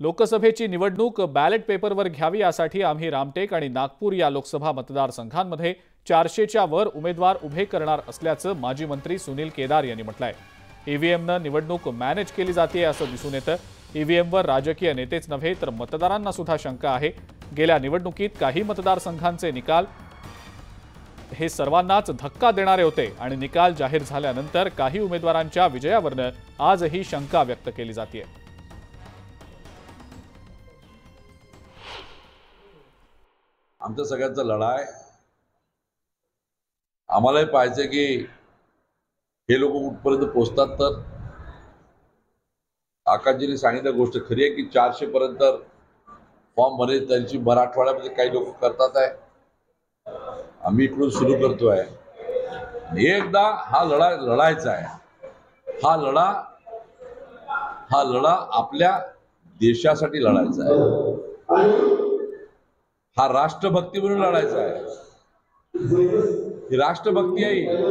लोकसभेची निवडणूक बॅलेट पेपरवर घ्यावी यासाठी आम्ही रामटेक आणि नागपूर या लोकसभा मतदारसंघांमध्ये 400च्या वर उमेदवार उभे करणार असल्याचं माजी मंत्री सुनील केदार यांनी म्हटलंय। ईव्हीएमनं निवडणूक मॅनेज केली जाते असं दिसून येतं। ईव्हीएमवर राजकीय नेतेच नव्हे तर मतदारांना सुद्धा शंका आहे। गेल्या निवडणुकीत काही मतदारसंघांचे निकाल हे सर्वांनाच धक्का देणारे होते आणि निकाल जाहीर झाल्यानंतर काही उमेदवारांच्या विजयावरनं आजही शंका व्यक्त केली जाते। आमचा सगळ्यांचा लढा आहे। आम्हालाही पाहिजे की हे लोक कुठपर्यंत पोहोचतात। तर आकाशजींनी सांगितलं गोष्ट खरी आहे की 400 पर्यंत फॉर्म मध्ये त्यांची मराठवाड्यामध्ये काही लोक करतात आहे। आम्ही इकडून सुरू करतोय। एकदा हा लढा लढायचा आहे। हा लढा आपल्या देशासाठी लढायचा आहे। हा राष्ट्रभक्ती म्हणून लढायचा आहे। ही राष्ट्रभक्ती आहे।